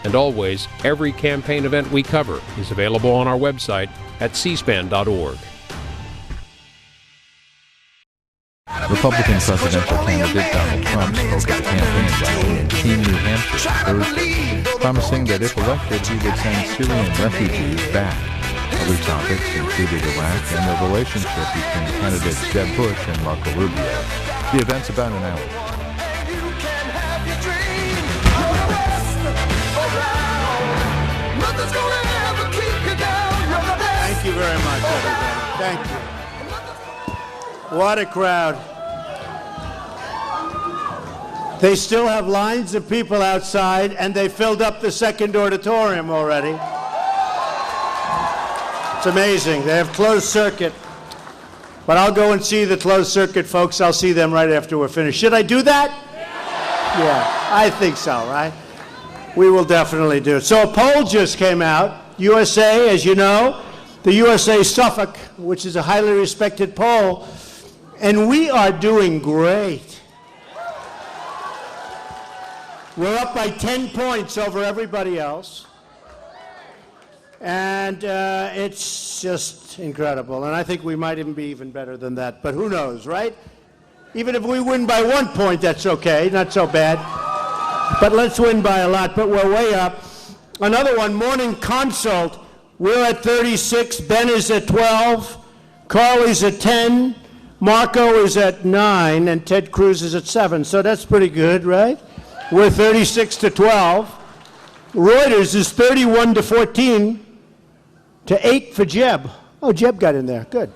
And always, every campaign event we cover is available on our website at cspan.org. Republican presidential candidate Donald Trump spoke at a campaign rally in Keene, New Hampshire Thursday, promising that if elected, he would send Syrian refugees back. Other topics included Iraq and the relationship between candidates Jeb Bush and Marco Rubio. The event's about an hour. Thank you very much, everybody. Thank you. What a crowd. They still have lines of people outside, and they filled up the second auditorium already. It's amazing. They have closed circuit. But I'll go and see the closed circuit folks. I'll see them right after we're finished. Should I do that? Yeah, I think so, right? We will definitely do it. So a poll just came out. USA, as you know, the USA Suffolk, which is a highly respected poll, and we are doing great. We're up by 10 points over everybody else. And it's just incredible. And I think we might even be even better than that. But who knows, right? Even if we win by 1 point, that's okay. Not so bad. But let's win by a lot. But we're way up. Another one, Morning Consult. We're at 36. Ben is at 12. Carly's at 10. Marco is at 9. And Ted Cruz is at 7. So that's pretty good, right? We're 36 to 12. Reuters is 31 to 14 to 8 for Jeb. Oh, Jeb got in there. Good.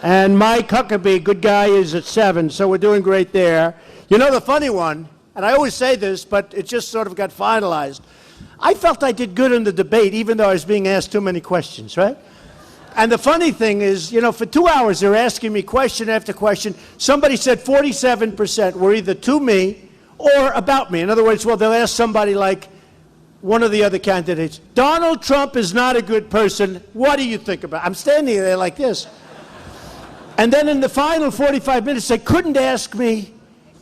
And Mike Huckabee, good guy, is at 7. So we're doing great there. You know the funny one, and I always say this, but it just sort of got finalized. I felt I did good in the debate, even though I was being asked too many questions, right? And the funny thing is, you know, for 2 hours, they're asking me question after question. Somebody said 47% were either to me or about me. In other words, well, they'll ask somebody like one of the other candidates, Donald Trump is not a good person. What do you think about it? I'm standing there like this. And then in the final 45 minutes, they couldn't ask me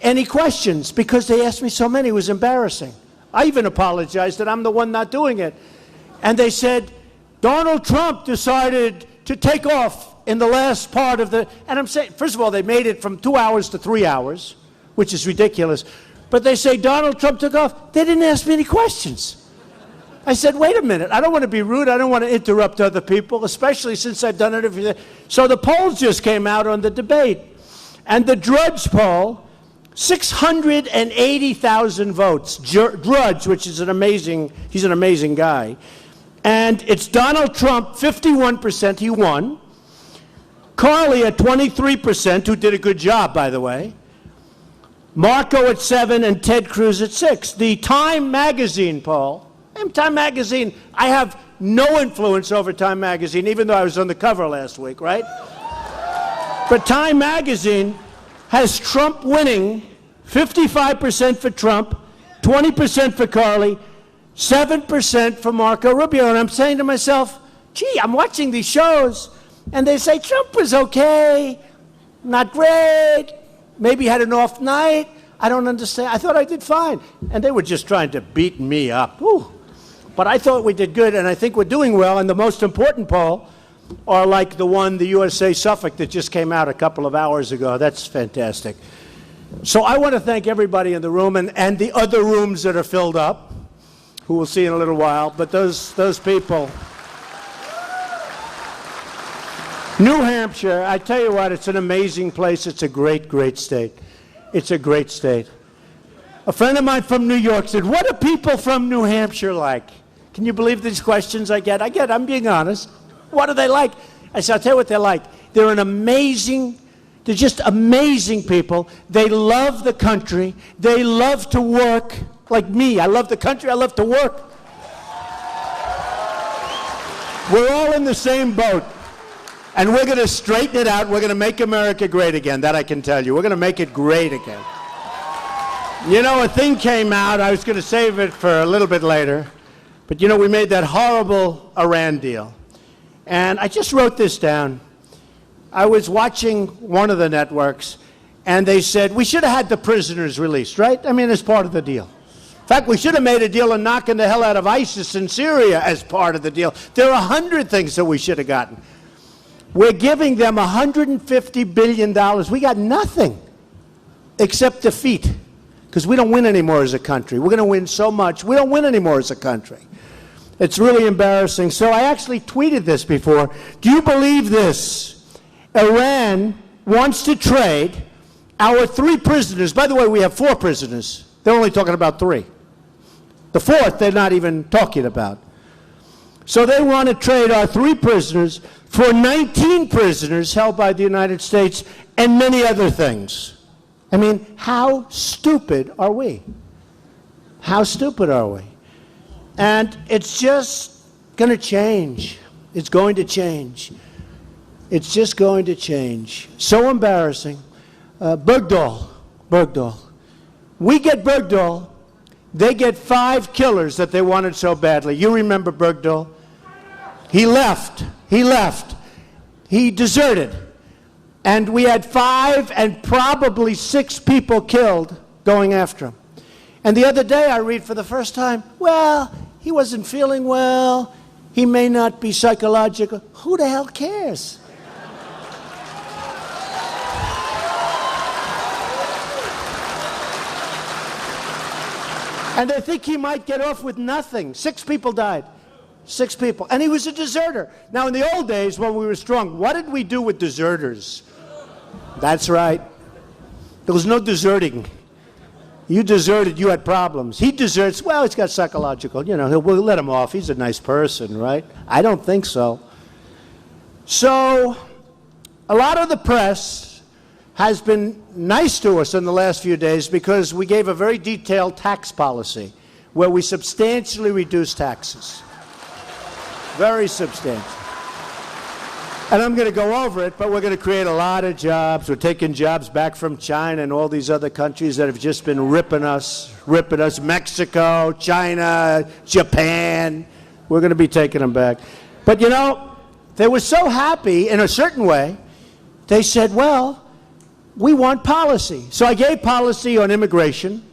any questions because they asked me so many. It was embarrassing. I even apologized that I'm the one not doing it. And they said, Donald Trump decided to take off in the last part of the... And I'm saying, first of all, they made it from 2 hours to 3 hours, which is ridiculous. But they say Donald Trump took off. They didn't ask me any questions. I said, wait a minute. I don't want to be rude. I don't want to interrupt other people, especially since I've done it every day. So the polls just came out on the debate. And the Drudge poll, 680,000 votes. Drudge, which is he's an amazing guy. And it's Donald Trump, 51%, he won. Carly at 23%, who did a good job, by the way. Marco at 7, and Ted Cruz at 6. The Time Magazine poll, Time Magazine, I have no influence over Time Magazine, even though I was on the cover last week, right? But Time Magazine has Trump winning, 55% for Trump, 20% for Carly, 7% for Marco Rubio. And I'm saying to myself, gee, I'm watching these shows, and they say Trump was okay, not great, maybe had an off night. I don't understand. I thought I did fine. And they were just trying to beat me up. Whew. But I thought we did good, and I think we're doing well. And the most important poll are like the one, the USA Suffolk, that just came out a couple of hours ago. That's fantastic. So I want to thank everybody in the room and the other rooms that are filled up, who we'll see in a little while. But those people. New Hampshire, I tell you what, it's an amazing place. It's a great, great state. It's a great state. A friend of mine from New York said, what are people from New Hampshire like? Can you believe these questions I get? I'm being honest. What are they like? I said, I'll tell you what they're like. They're just amazing people. They love the country. They love to work like me. I love the country. I love to work. We're all in the same boat. And we're going to straighten it out. We're going to make America great again. That I can tell you. We're going to make it great again. You know, a thing came out. I was going to save it for a little bit later. But, you know, we made that horrible Iran deal. And I just wrote this down. I was watching one of the networks, and they said, we should have had the prisoners released, right? I mean, as part of the deal. In fact, we should have made a deal on knocking the hell out of ISIS in Syria as part of the deal. There are 100 things that we should have gotten. We're giving them $150 billion. We got nothing except defeat, because we don't win anymore as a country. We're going to win so much. We don't win anymore as a country. It's really embarrassing. So I actually tweeted this before. Do you believe this? Iran wants to trade our 3 prisoners. By the way, we have 4 prisoners. They're only talking about 3. The 4th, they're not even talking about. So they want to trade our 3 prisoners for 19 prisoners held by the United States and many other things. I mean, how stupid are we? How stupid are we? And it's just going to change. It's going to change. It's just going to change. So embarrassing. Bergdahl. We get Bergdahl. They get 5 killers that they wanted so badly. You remember Bergdahl? He left. He deserted. And we had 5 and probably 6 people killed going after him. And the other day I read for the first time, well, he wasn't feeling well. He may not be psychological. Who the hell cares? And they think he might get off with nothing. 6 people died. 6 people. And he was a deserter. Now, in the old days, when we were strong, what did we do with deserters? That's right. There was no deserting. You deserted, you had problems. He deserts, well, he's got psychological. You know, we'll let him off. He's a nice person, right? I don't think so. So, a lot of the press has been nice to us in the last few days because we gave a very detailed tax policy where we substantially reduced taxes. Very substantial. And I'm going to go over it, but we're going to create a lot of jobs. We're taking jobs back from China and all these other countries that have just been ripping us. Mexico, China, Japan. We're going to be taking them back. But you know, they were so happy in a certain way. They said, well, we want policy. So I gave policy on immigration,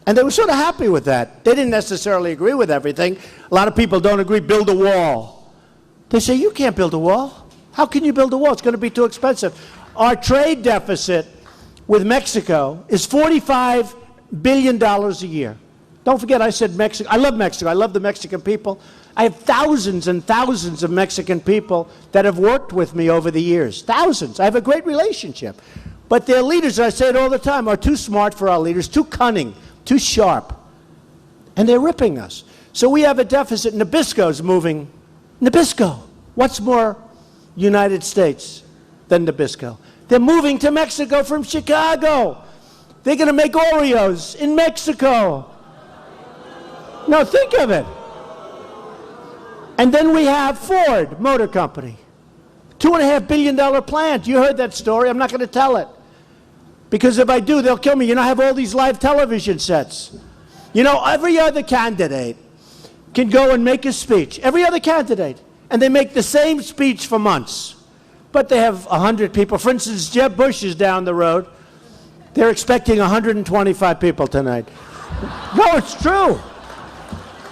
and they were sort of happy with that. They didn't necessarily agree with everything. A lot of people don't agree, build a wall. They say, you can't build a wall. How can you build a wall? It's going to be too expensive. Our trade deficit with Mexico is $45 billion a year. Don't forget I said Mexico. I love Mexico. I love the Mexican people. I have thousands and thousands of Mexican people that have worked with me over the years. Thousands. I have a great relationship. But their leaders, I say it all the time, are too smart for our leaders, too cunning, too sharp. And they're ripping us. So we have a deficit. Nabisco's moving. Nabisco. What's more United States than Nabisco? They're moving to Mexico from Chicago. They're going to make Oreos in Mexico. No, think of it. And then we have Ford Motor Company. $2.5 billion plant. You heard that story. I'm not going to tell it. Because if I do, they'll kill me. You know, I have all these live television sets. You know, every other candidate can go and make a speech. Every other candidate. And they make the same speech for months. But they have 100 people. For instance, Jeb Bush is down the road. They're expecting 125 people tonight. No, it's true.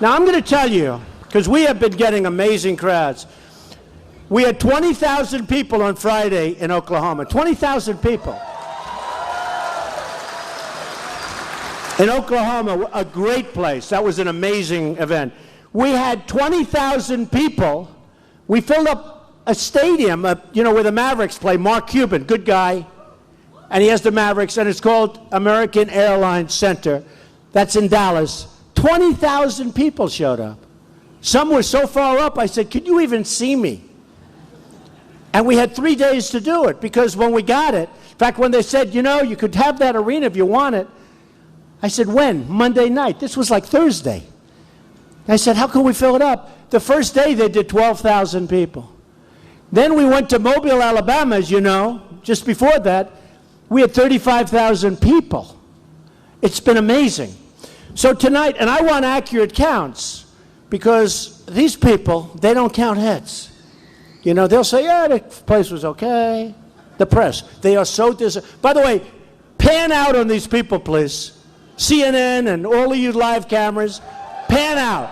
Now, I'm going to tell you, because we have been getting amazing crowds. We had 20,000 people on Friday in Oklahoma. 20,000 people. In Oklahoma, a great place. That was an amazing event. We had 20,000 people. We filled up a stadium, you know, where the Mavericks play. Mark Cuban, good guy. And he has the Mavericks, and it's called American Airlines Center. That's in Dallas. 20,000 people showed up. Some were so far up, I said, can you even see me? And we had 3 days to do it, because when we got it, in fact, when they said, you know, you could have that arena if you want it, I said, when? Monday night. This was like Thursday. I said, how can we fill it up? The first day they did 12,000 people. Then we went to Mobile, Alabama, as you know. Just before that, we had 35,000 people. It's been amazing. So tonight, and I want accurate counts, because these people, they don't count heads. You know, they'll say, yeah, the place was okay. The press, they are so by the way, pan out on these people, please. CNN and all of you live cameras, pan out.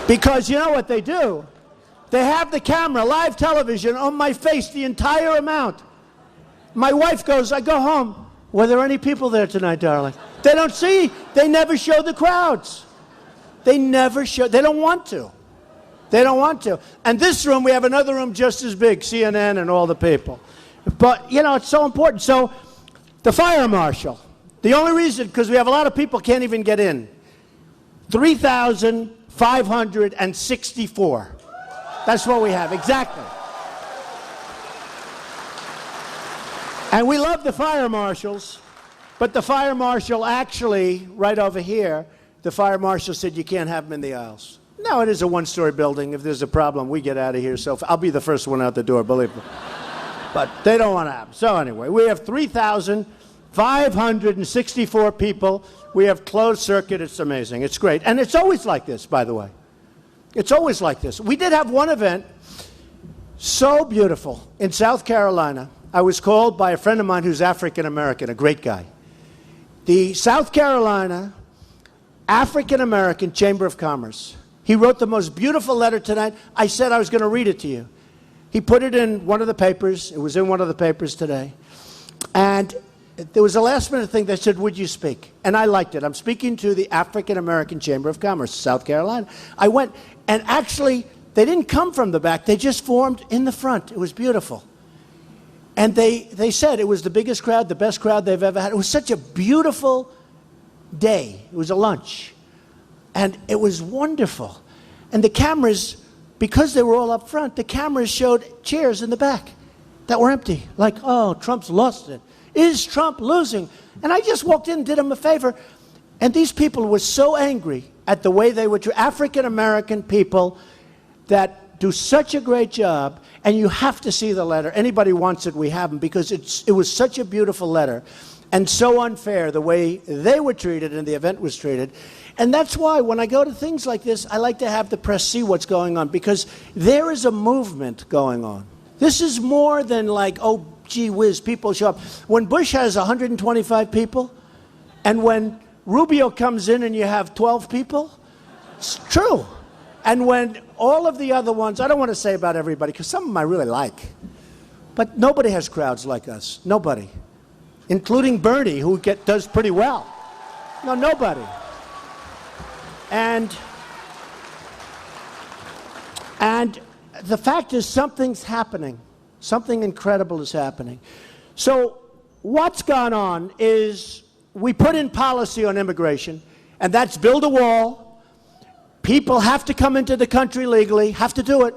Because you know what they do? They have the camera, live television, on my face the entire amount. My wife goes, I go home. Were there any people there tonight, darling? They don't see. They never show the crowds. They never show. They don't want to. They don't want to. And this room, we have another room just as big, CNN and all the people. But, you know, it's so important. So, the fire marshal, the only reason, because we have a lot of people can't even get in. 3,564. That's what we have, exactly. And we love the fire marshals, but the fire marshal actually, right over here, the fire marshal said you can't have them in the aisles. No, it is a one-story building. If there's a problem, we get out of here. So I'll be the first one out the door, believe me. But they don't want to have them. So anyway, we have 3,564 people. We have closed circuit. It's amazing. It's great. And it's always like this, by the way. It's always like this. We did have one event, so beautiful, in South Carolina. I was called by a friend of mine who's African-American, a great guy. The South Carolina African-American Chamber of Commerce. He wrote the most beautiful letter tonight. I said I was going to read it to you. He put it in one of the papers. It was in one of the papers today. And there was a last-minute thing that said, would you speak? And I liked it. I'm speaking to the African-American Chamber of Commerce, South Carolina. I went, and actually, they didn't come from the back. They just formed in the front. It was beautiful. And they said it was the biggest crowd, the best crowd they've ever had. It was such a beautiful day. It was a lunch. And it was wonderful. And the cameras, because they were all up front, the cameras showed chairs in the back that were empty. Like, oh, Trump's lost it. Is Trump losing? And I just walked in and did him a favor. And these people were so angry at the way they were treated. African-American people that do such a great job. And you have to see the letter. Anybody wants it, we have them, because it was such a beautiful letter and so unfair the way they were treated and the event was treated. And that's why when I go to things like this, I like to have the press see what's going on, because there is a movement going on. This is more than like, oh, gee whiz, people show up. When Bush has 125 people, and when Rubio comes in and you have 12 people, it's true. And when all of the other ones, I don't want to say about everybody, because some of them I really like, but nobody has crowds like us. Nobody. Including Bernie, who does pretty well. No, nobody. And the fact is something's happening. Something incredible is happening. So what's gone on is we put in policy on immigration, and that's build a wall. People have to come into the country legally, have to do it,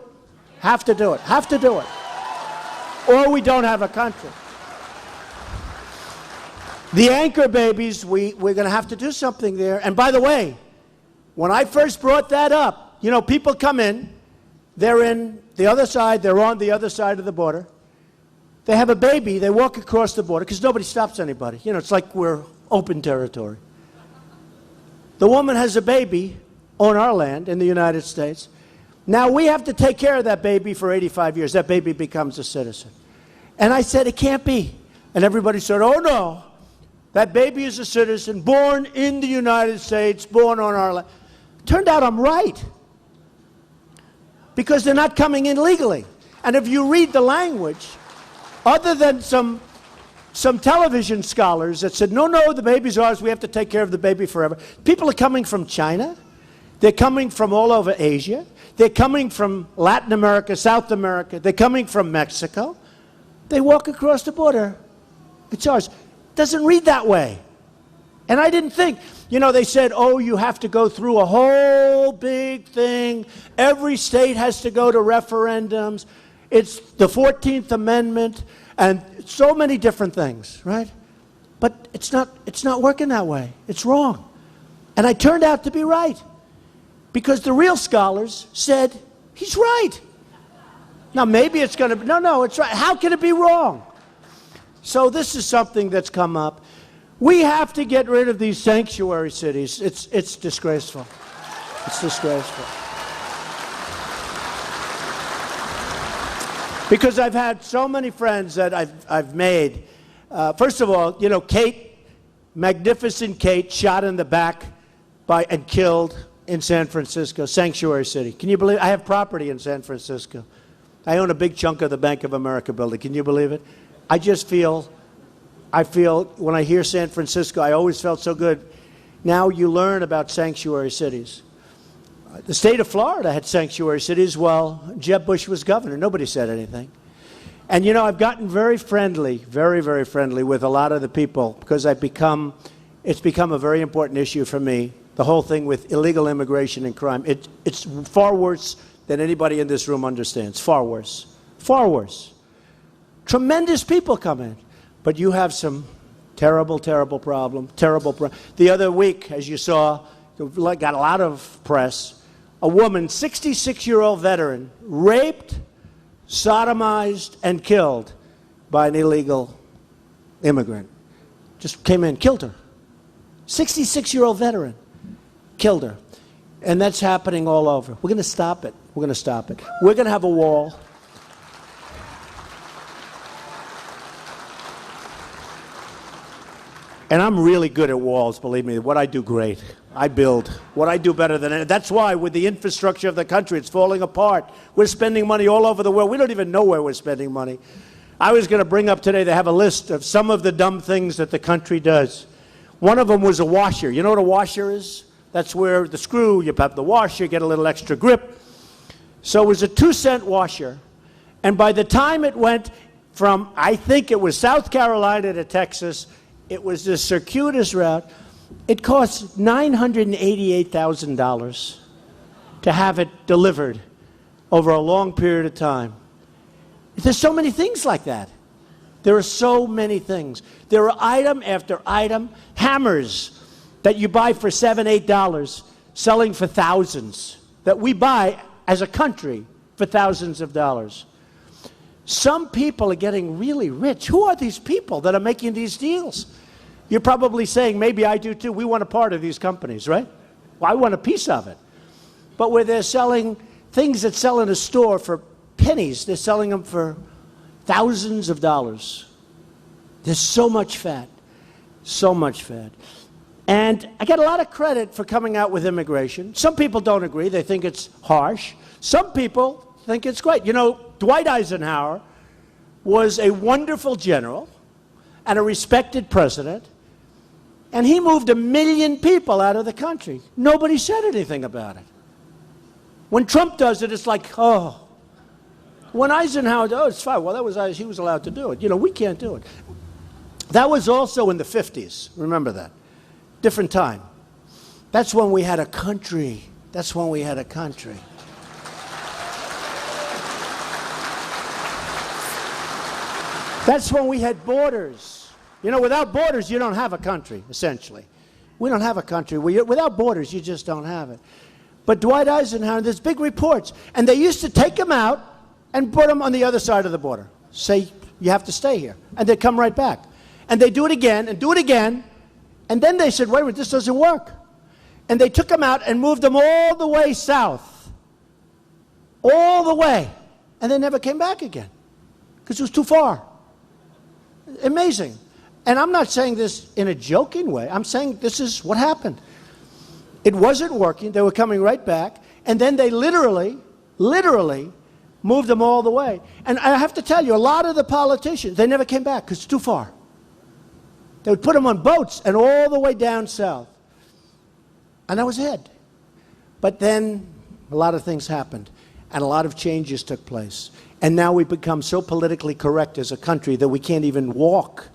have to do it, have to do it, or we don't have a country. The anchor babies, we're going to have to do something there. And by the way, when I first brought that up, you know, people come in, they're in the other side, they're on the other side of the border. They have a baby, they walk across the border, because nobody stops anybody. You know, it's like we're open territory. The woman has a baby on our land in the United States. Now we have to take care of that baby for 85 years. That baby becomes a citizen. And I said, it can't be. And everybody said, oh no, that baby is a citizen, born in the United States, born on our land. Turned out I'm right. Because they're not coming in legally. And if you read the language, other than some television scholars that said, no, the baby's ours, we have to take care of the baby forever. People are coming from China. They're coming from all over Asia. They're coming from Latin America, South America. They're coming from Mexico. They walk across the border. It's ours. Doesn't read that way. And I didn't think, you know, they said, oh, you have to go through a whole big thing. Every state has to go to referendums. It's the 14th Amendment and so many different things, right? But it's not working that way. It's wrong. And I turned out to be right. Because the real scholars said, he's right. Now, maybe it's going to be, no, it's right. How can it be wrong? So this is something that's come up. We have to get rid of these sanctuary cities. It's disgraceful. It's disgraceful. Because I've had so many friends that I've made. First of all, you know, Kate, magnificent Kate, shot in the back and killed in San Francisco, Sanctuary City. Can you believe it? I have property in San Francisco. I own a big chunk of the Bank of America building. Can you believe it? I feel when I hear San Francisco, I always felt so good. Now you learn about sanctuary cities. The state of Florida had sanctuary cities while Jeb Bush was governor. Nobody said anything. And, you know, I've gotten very friendly, very, very friendly with a lot of the people because it's become a very important issue for me, the whole thing with illegal immigration and crime. It's far worse than anybody in this room understands. Far worse. Far worse. Tremendous people come in. But you have some terrible, terrible problem. The other week, as you saw, got a lot of press, a woman, 66-year-old veteran, raped, sodomized, and killed by an illegal immigrant. Just came in, killed her. 66-year-old veteran, killed her. And that's happening all over. We're going to stop it. We're going to stop it. We're going to have a wall. And I'm really good at walls, believe me. What I do great. I build. What I do better than anyone. That's why with the infrastructure of the country, it's falling apart. We're spending money all over the world. We don't even know where we're spending money. I was going to bring up today, they have a list of some of the dumb things that the country does. One of them was a washer. You know what a washer is? That's where the screw, you have the washer, get a little extra grip. So it was a 2-cent washer. And by the time it went from, I think it was South Carolina to Texas, it was this circuitous route. It cost $988,000 to have it delivered over a long period of time. There's so many things like that. There are so many things. There are item after item, hammers that you buy for $7, $8, selling for thousands, that we buy as a country for thousands of dollars. Some people are getting really rich. Who are these people that are making these deals? You're probably saying, maybe I do too. We want a part of these companies, right? Well, I want a piece of it. But where they're selling things that sell in a store for pennies, they're selling them for thousands of dollars. There's so much fat. So much fat. And I get a lot of credit for coming out with immigration. Some people don't agree. They think it's harsh. Some people think it's great. You know, Dwight Eisenhower was a wonderful general and a respected president, and he moved 1 million people out of the country. Nobody said anything about it. When Trump does it, it's like, oh. When Eisenhower, oh, it's fine. Well, that was he was allowed to do it. You know, we can't do it. That was also in the 50s. Remember that. Different time. That's when we had a country. That's when we had a country. That's when we had borders. You know, without borders, you don't have a country, essentially. We don't have a country. Without borders, you just don't have it. But Dwight Eisenhower, there's big reports, and they used to take him out and put him on the other side of the border. Say, you have to stay here. And they'd come right back. And they do it again, and do it again, and then they said, wait a minute, this doesn't work. And they took him out and moved him all the way south. All the way. And they never came back again, because it was too far. Amazing. And I'm not saying this in a joking way. I'm saying this is what happened. It wasn't working. They were coming right back. And then they literally moved them all the way. And I have to tell you, a lot of the politicians, they never came back because it's too far. They would put them on boats and all the way down south. And that was it. But then a lot of things happened. And a lot of changes took place. And now we've become so politically correct as a country that we can't even walk.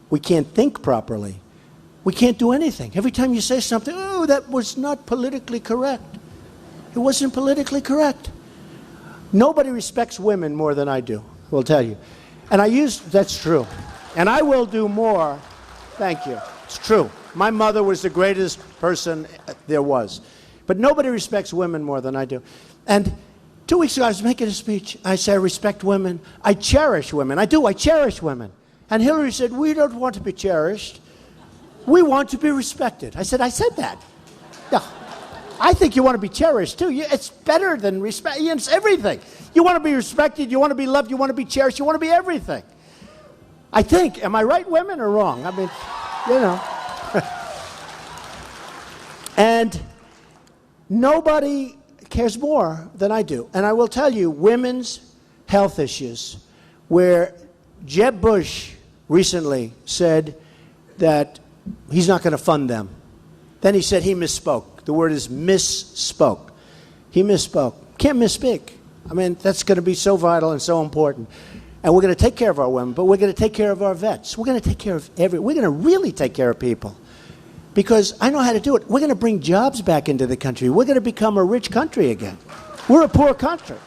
We can't think properly. We can't do anything. Every time you say something, oh, that was not politically correct. It wasn't politically correct. Nobody respects women more than I do, will tell you. And that's true. And I will do more. Thank you. It's true. My mother was the greatest person there was. But nobody respects women more than I do. And 2 weeks ago, I was making a speech. I said, I respect women. I cherish women. I do. I cherish women. And Hillary said, we don't want to be cherished. We want to be respected. I said that. Yeah. I think you want to be cherished, too. It's better than respect. It's everything. You want to be respected. You want to be loved. You want to be cherished. You want to be everything. I think. Am I right, women, or wrong? I mean, you know. And nobody cares more than I do. And I will tell you, women's health issues, where Jeb Bush recently said that he's not going to fund them. Then he said he misspoke. The word is misspoke. He misspoke. Can't misspeak. I mean, that's going to be so vital and so important. And we're going to take care of our women, but we're going to take care of our vets. We're going to take care of we're going to really take care of people. Because I know how to do it. We're going to bring jobs back into the country. We're going to become a rich country again. We're a poor country.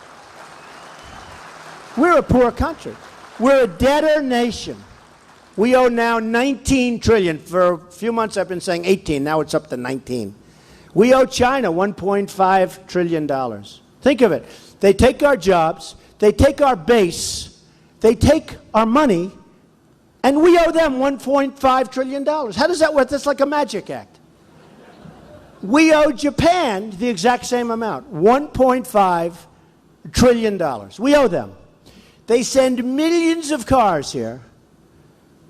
We're a poor country. We're a debtor nation. We owe now $19 trillion. For a few months I've been saying 18. Now it's up to 19. We owe China $1.5 trillion. Think of it. They take our jobs. They take our base. They take our money. And we owe them $1.5 trillion. How does that work? That's like a magic act. We owe Japan the exact same amount, $1.5 trillion. We owe them. They send millions of cars here.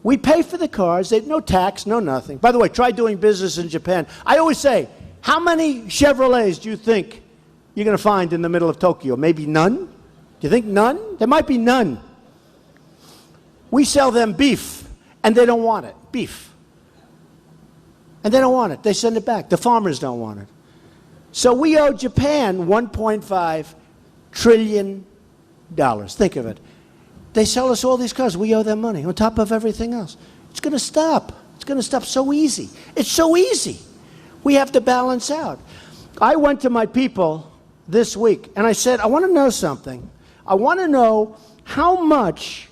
We pay for the cars. They have no tax, no nothing. By the way, try doing business in Japan. I always say, how many Chevrolets do you think you're going to find in the middle of Tokyo? Maybe none? Do you think none? There might be none. We sell them beef, and they don't want it. Beef. And they don't want it. They send it back. The farmers don't want it. So we owe Japan $1.5 trillion. Think of it. They sell us all these cars. We owe them money on top of everything else. It's going to stop. It's going to stop so easy. It's so easy. We have to balance out. I went to my people this week, and I said, I want to know something. I want to know how much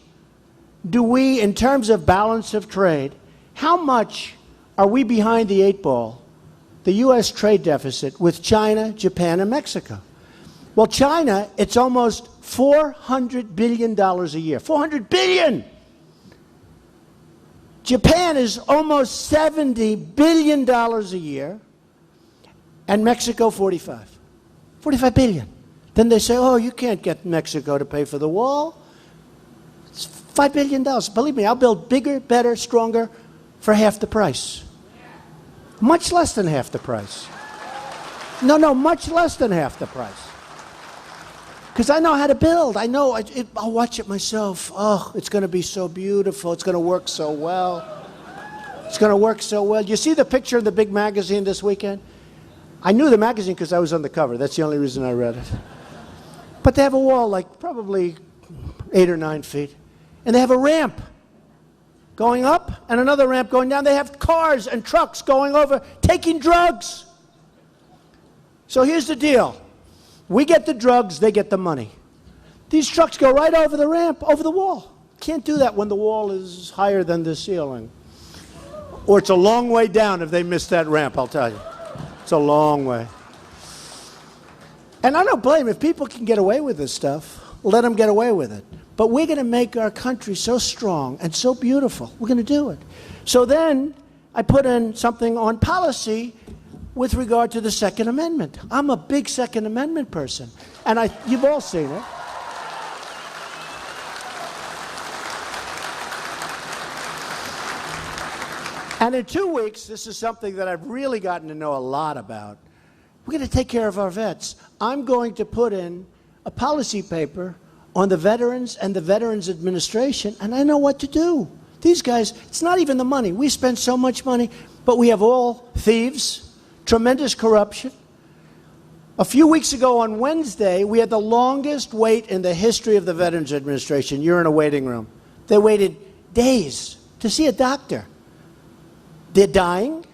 do we, in terms of balance of trade, how much are we behind the 8 ball, the U.S. trade deficit, with China, Japan, and Mexico? Well, China, it's almost $400 billion a year. $400 billion! Japan is almost $70 billion a year, and Mexico, 45. 45 billion. Then they say, oh, you can't get Mexico to pay for the wall. It's $5 billion. Believe me, I'll build bigger, better, stronger for half the price. Much less than half the price. No, much less than half the price. Because I know how to build. I know, I'll watch it myself. Oh, it's going to be so beautiful. It's going to work so well. It's going to work so well. You see the picture in the big magazine this weekend? I knew the magazine because I was on the cover. That's the only reason I read it. But they have a wall like probably 8 or 9 feet. And they have a ramp going up and another ramp going down. They have cars and trucks going over, taking drugs. So here's the deal. We get the drugs, they get the money. These trucks go right over the ramp, over the wall. Can't do that when the wall is higher than the ceiling. Or it's a long way down if they miss that ramp, I'll tell you. It's a long way. And I don't blame if people can get away with this stuff, let them get away with it. But we're going to make our country so strong and so beautiful. We're going to do it. So then I put in something on policy with regard to the Second Amendment. I'm a big Second Amendment person. And you've all seen it. And in 2 weeks, this is something that I've really gotten to know a lot about. We're going to take care of our vets. I'm going to put in a policy paper on the veterans and the Veterans Administration, and I know what to do. These guys, it's not even the money. We spend so much money, but we have all thieves, tremendous corruption. A few weeks ago on Wednesday, we had the longest wait in the history of the Veterans Administration. You're in a waiting room. They waited days to see a doctor. They're dying.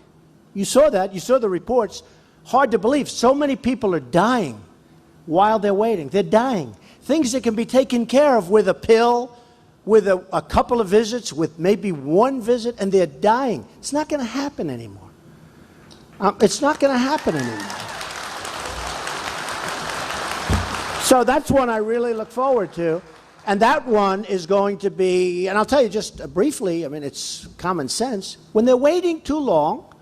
You saw that. You saw the reports. Hard to believe. So many people are dying while they're waiting. They're dying. Things that can be taken care of with a pill, with a couple of visits, with maybe one visit, and they're dying. It's not going to happen anymore. It's not going to happen anymore. So that's one I really look forward to. And that one is going to be, and I'll tell you just briefly, I mean, it's common sense. When they're waiting too long,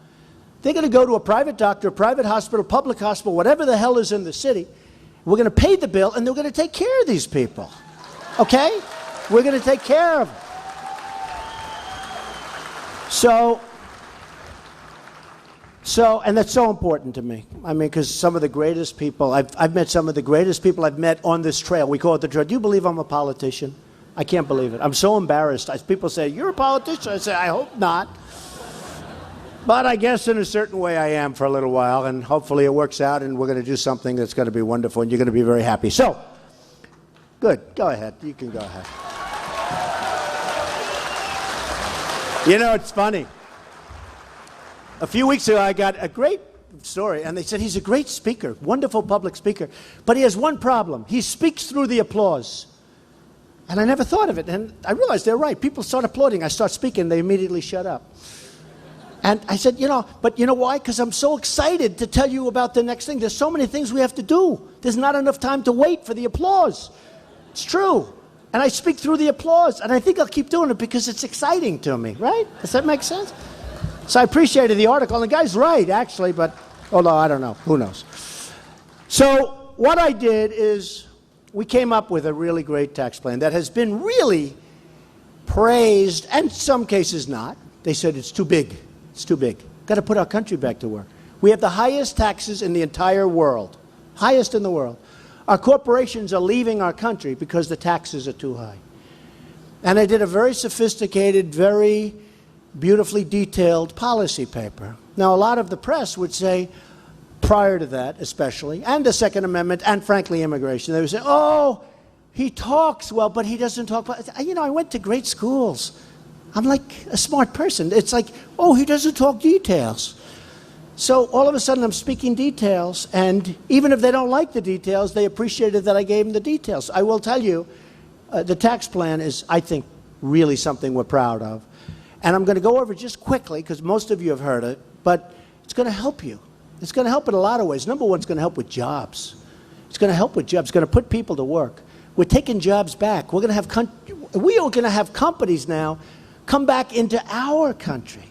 They're going to go to a private doctor, a private hospital, public hospital, whatever the hell is in the city. We're going to pay the bill, and they're going to take care of these people. Okay? We're going to take care of them. And that's so important to me. I mean, because some of the greatest people, I've met some of the greatest people I've met on this trail. We call it the trail. Do you believe I'm a politician? I can't believe it. I'm so embarrassed. People say, you're a politician. I say, I hope not. But I guess in a certain way I am for a little while, and hopefully it works out, and we're going to do something that's going to be wonderful, and you're going to be very happy. So, good. Go ahead. You can go ahead. You know, it's funny. A few weeks ago, I got a great story, and they said he's a great speaker, wonderful public speaker, but he has one problem. He speaks through the applause. And I never thought of it, and I realized they're right. People start applauding. I start speaking, they immediately shut up. And I said, but you know why? Because I'm so excited to tell you about the next thing. There's so many things we have to do. There's not enough time to wait for the applause. It's true. And I speak through the applause, and I think I'll keep doing it because it's exciting to me, right? Does that make sense? So I appreciated the article, and the guy's right, actually, but although I don't know. Who knows? So what I did is we came up with a really great tax plan that has been really praised, and in some cases not. They said it's too big. It's too big. Got to put our country back to work. We have the highest taxes in the entire world. Highest in the world. Our corporations are leaving our country because the taxes are too high. And I did a very sophisticated, very beautifully detailed policy paper. Now, a lot of the press would say, prior to that especially, and the Second Amendment, and frankly immigration, they would say, oh, he talks well, but he doesn't talk. I went to great schools. I'm like a smart person. It's like, oh, he doesn't talk details. So all of a sudden I'm speaking details, and even if they don't like the details, they appreciated that I gave them the details. I will tell you, the tax plan is, I think, really something we're proud of. And I'm going to go over it just quickly, because most of you have heard it, but it's going to help you. It's going to help in a lot of ways. Number one, it's going to help with jobs. It's going to help with jobs. It's going to put people to work. We're taking jobs back. We are going to have companies now come back into our country.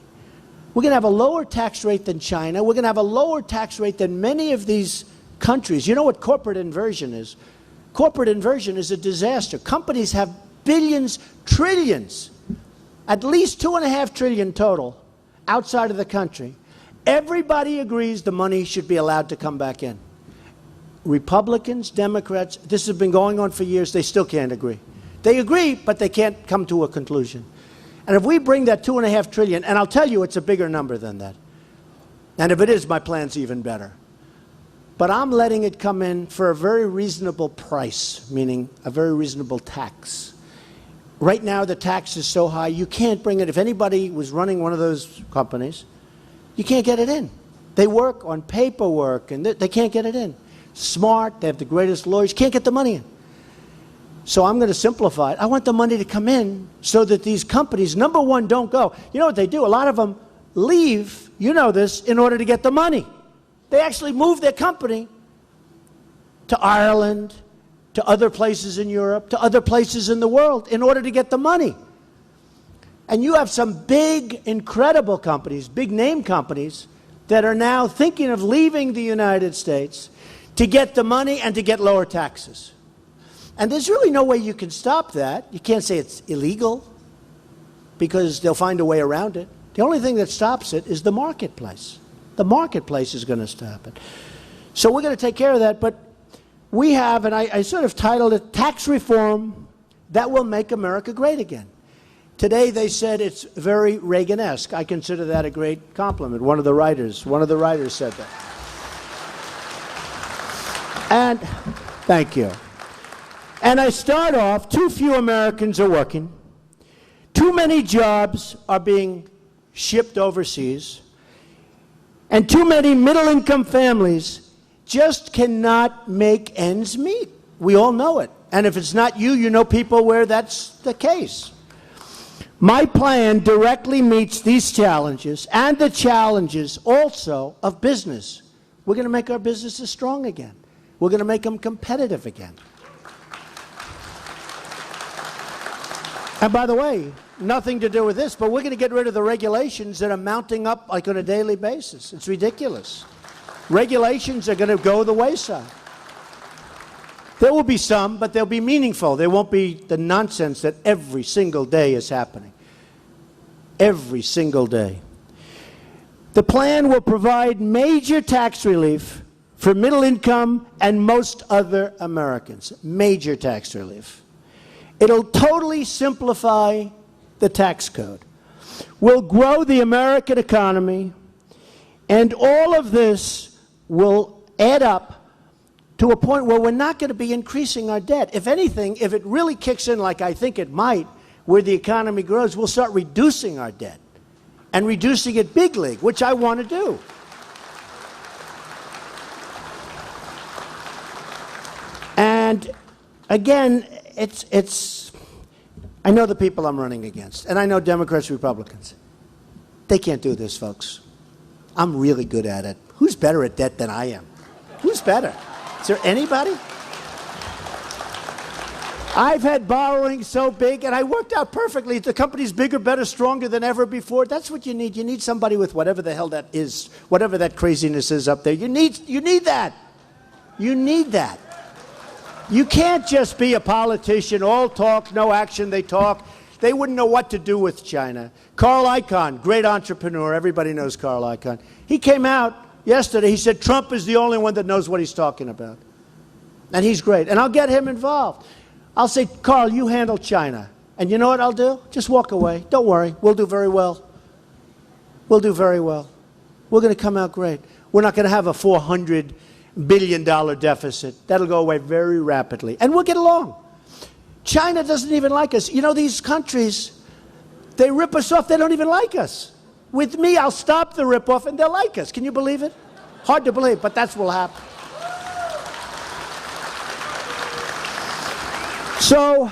We're going to have a lower tax rate than China. We're going to have a lower tax rate than many of these countries. You know what corporate inversion is? Corporate inversion is a disaster. Companies have billions, trillions, at least $2.5 trillion total outside of the country. Everybody agrees the money should be allowed to come back in. Republicans, Democrats, this has been going on for years. They still can't agree. They agree, but they can't come to a conclusion. And if we bring that $2.5 trillion, and I'll tell you it's a bigger number than that. And if it is, my plan's even better. But I'm letting it come in for a very reasonable price, meaning a very reasonable tax. Right now, the tax is so high, you can't bring it. If anybody was running one of those companies, you can't get it in. They work on paperwork, and they can't get it in. Smart, they have the greatest lawyers, can't get the money in. So I'm going to simplify it. I want the money to come in so that these companies, number one, don't go. You know what they do? A lot of them leave, you know this, in order to get the money. They actually move their company to Ireland, to other places in Europe, to other places in the world in order to get the money. And you have some big, incredible companies, big name companies, that are now thinking of leaving the United States to get the money and to get lower taxes. And there's really no way you can stop that. You can't say it's illegal, because they'll find a way around it. The only thing that stops it is the marketplace. The marketplace is going to stop it. So we're going to take care of that, but we have, and I sort of titled it, Tax Reform That Will Make America Great Again. Today they said it's very Reagan-esque. I consider that a great compliment. One of the writers said that. And thank you. And I start off, too few Americans are working. Too many jobs are being shipped overseas. And too many middle-income families just cannot make ends meet. We all know it. And if it's not you, you know people where that's the case. My plan directly meets these challenges and the challenges also of business. We're going to make our businesses strong again. We're going to make them competitive again. And by the way, nothing to do with this, but we're going to get rid of the regulations that are mounting up like on a daily basis. It's ridiculous. Regulations are going to go the wayside. There will be some, but they'll be meaningful. There won't be the nonsense that every single day is happening. Every single day. The plan will provide major tax relief for middle income and most other Americans. Major tax relief. It'll totally simplify the tax code. We'll grow the American economy, and all of this will add up to a point where we're not going to be increasing our debt. If anything, if it really kicks in like I think it might, where the economy grows, we'll start reducing our debt and reducing it big league, which I want to do. And again, I know the people I'm running against, and I know Democrats, Republicans. They can't do this, folks. I'm really good at it. Who's better at debt than I am? Who's better? Is there anybody? I've had borrowing so big, and I worked out perfectly. The company's bigger, better, stronger than ever before. That's what you need. You need somebody with whatever the hell that is, whatever that craziness is up there. You need that. You need that. You can't just be a politician, all talk, no action, they talk. They wouldn't know what to do with China. Carl Icahn, great entrepreneur. Everybody knows Carl Icahn. He came out yesterday. He said Trump is the only one that knows what he's talking about. And he's great. And I'll get him involved. I'll say, Carl, you handle China. And you know what I'll do? Just walk away. Don't worry. We'll do very well. We'll do very well. We're going to come out great. We're not going to have a $400 billion deficit. That'll go away very rapidly. And we'll get along. China doesn't even like us. You know, these countries, they rip us off. They don't even like us. With me, I'll stop the rip-off and they'll like us. Can you believe it? Hard to believe, but that's what will happen. So,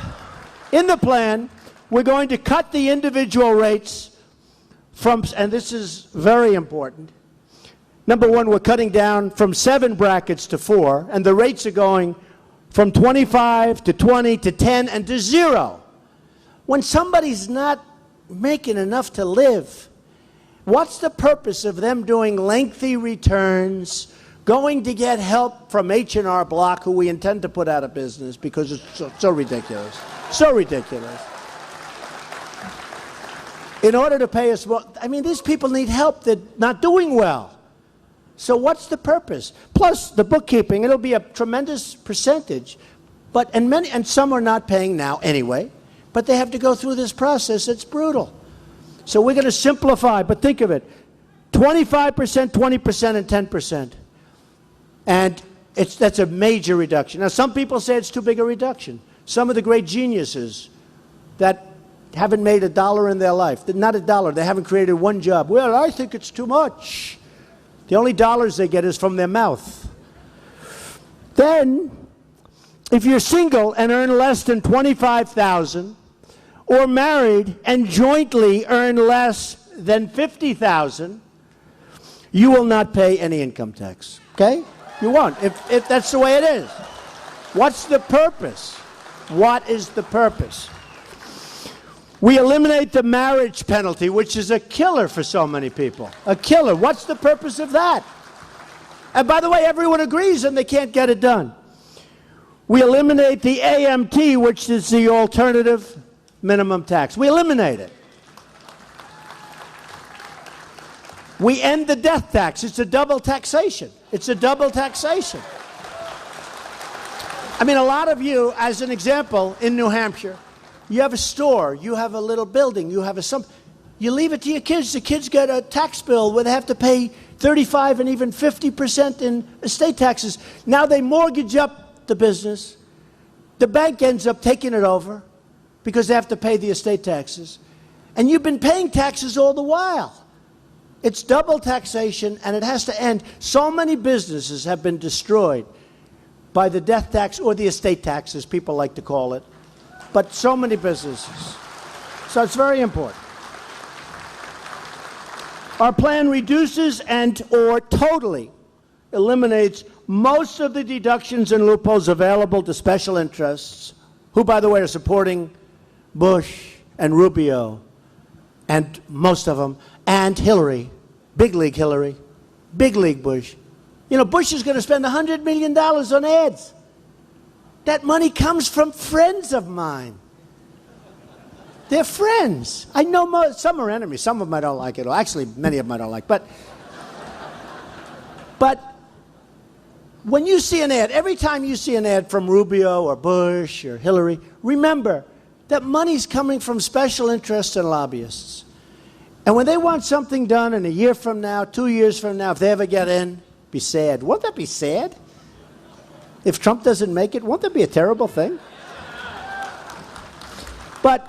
in the plan, we're going to cut the individual rates from, and this is very important. Number one, we're cutting down from 7 brackets to 4, and the rates are going from 25 to 20 to 10 and to 0. When somebody's not making enough to live, what's the purpose of them doing lengthy returns, going to get help from H&R Block, who we intend to put out of business because it's so ridiculous. So ridiculous. In order to pay us more, I mean, these people need help. They're not doing well. So what's the purpose? Plus, the bookkeeping, it'll be a tremendous percentage. But, and some are not paying now anyway, but they have to go through this process. It's brutal. So we're going to simplify, but think of it. 25%, 20%, and 10%. And that's a major reduction. Now, some people say it's too big a reduction. Some of the great geniuses that haven't made $1 in their life, not $1, they haven't created one job. Well, I think it's too much. The only dollars they get is from their mouth. Then, if you're single and earn less than $25,000, or married and jointly earn less than $50,000, you will not pay any income tax. Okay? You won't, if that's the way it is. What's the purpose? What is the purpose? We eliminate the marriage penalty, which is a killer for so many people. A killer. What's the purpose of that? And by the way, everyone agrees and they can't get it done. We eliminate the AMT, which is the alternative minimum tax. We eliminate it. We end the death tax. It's a double taxation. It's a double taxation. I mean, a lot of you, as an example, in New Hampshire, you have a store, you have a little building, you have you leave it to your kids. The kids get a tax bill where they have to pay 35 and even 50% in estate taxes. Now they mortgage up the business. The bank ends up taking it over because they have to pay the estate taxes. And you've been paying taxes all the while. It's double taxation, and it has to end. So many businesses have been destroyed by the death tax or the estate tax, as people like to call it. But so many businesses. So it's very important. Our plan reduces and or totally eliminates most of the deductions and loopholes available to special interests, who, by the way, are supporting Bush and Rubio and most of them, and Hillary, big league Hillary, big league Bush. You know, Bush is going to spend $100 million on ads. That money comes from friends of mine. They're friends. I know some are enemies. Some of them I don't like at all. Actually, many of them I don't like. But when you see an ad, every time you see an ad from Rubio or Bush or Hillary, remember that money's coming from special interests and lobbyists. And when they want something done in a year from now, 2 years from now, if they ever get in, be sad. Won't that be sad? If Trump doesn't make it, won't that be a terrible thing? But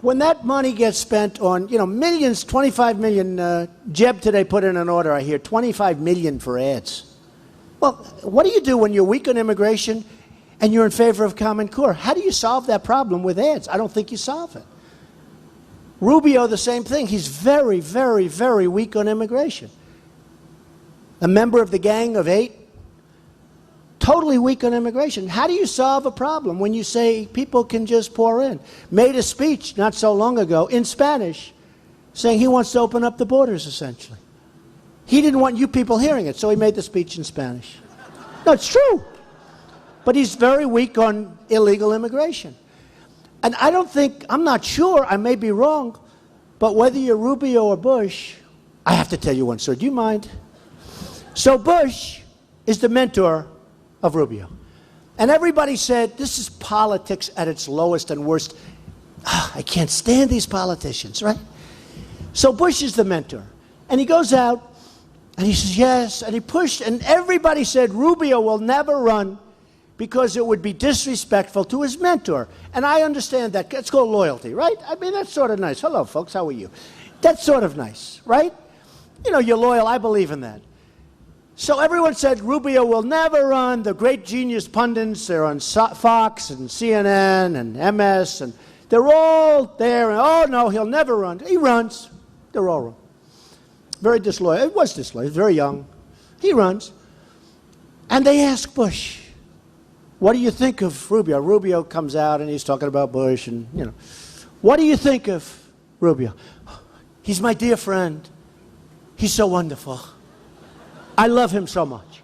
when that money gets spent on, you know, millions, 25 million, Jeb today put in an order, I hear, 25 million for ads. Well, what do you do when you're weak on immigration and you're in favor of Common Core? How do you solve that problem with ads? I don't think you solve it. Rubio, the same thing. He's very, very, very weak on immigration. A member of the Gang of Eight, totally weak on immigration. How do you solve a problem when you say people can just pour in? Made a speech not so long ago in Spanish saying he wants to open up the borders, essentially. He didn't want you people hearing it, so he made the speech in Spanish. No, it's true. But he's very weak on illegal immigration. And I don't think, I'm not sure, I may be wrong, but whether you're Rubio or Bush, I have to tell you one, sir. Do you mind? So Bush is the mentor of Rubio. And everybody said, this is politics at its lowest and worst. I can't stand these politicians, right? So Bush is the mentor. And he goes out, and he says, yes, and he pushed, and everybody said, Rubio will never run because it would be disrespectful to his mentor. And I understand that. It's called loyalty, right? I mean, that's sort of nice. Hello, folks, how are you? That's sort of nice, right? You know, you're loyal. I believe in that. So everyone said Rubio will never run. The great genius pundits, they're on Fox and CNN and MS, and they're all there. And, oh, no, he'll never run. He runs. They're all wrong. Very disloyal. It was disloyal. He was very young. He runs. And they ask Bush, what do you think of Rubio? Rubio comes out and he's talking about Bush and, you know. What do you think of Rubio? He's my dear friend. He's so wonderful. I love him so much.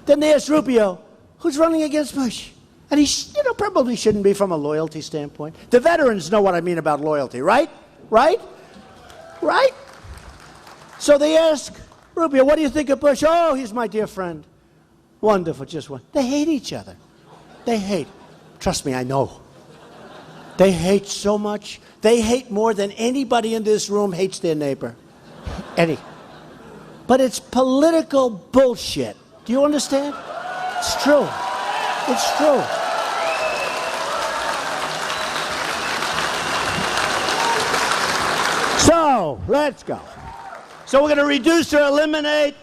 Then they asked Rubio, who's running against Bush? And he, you know, probably shouldn't be from a loyalty standpoint. The veterans know what I mean about loyalty, right? Right? Right? So they ask Rubio, what do you think of Bush? Oh, he's my dear friend. Wonderful, just one. They hate each other. They hate. Trust me, I know. They hate so much. They hate more than anybody in this room hates their neighbor. But it's political bullshit. Do you understand? It's true. It's true. So, let's go. So we're going to reduce or eliminate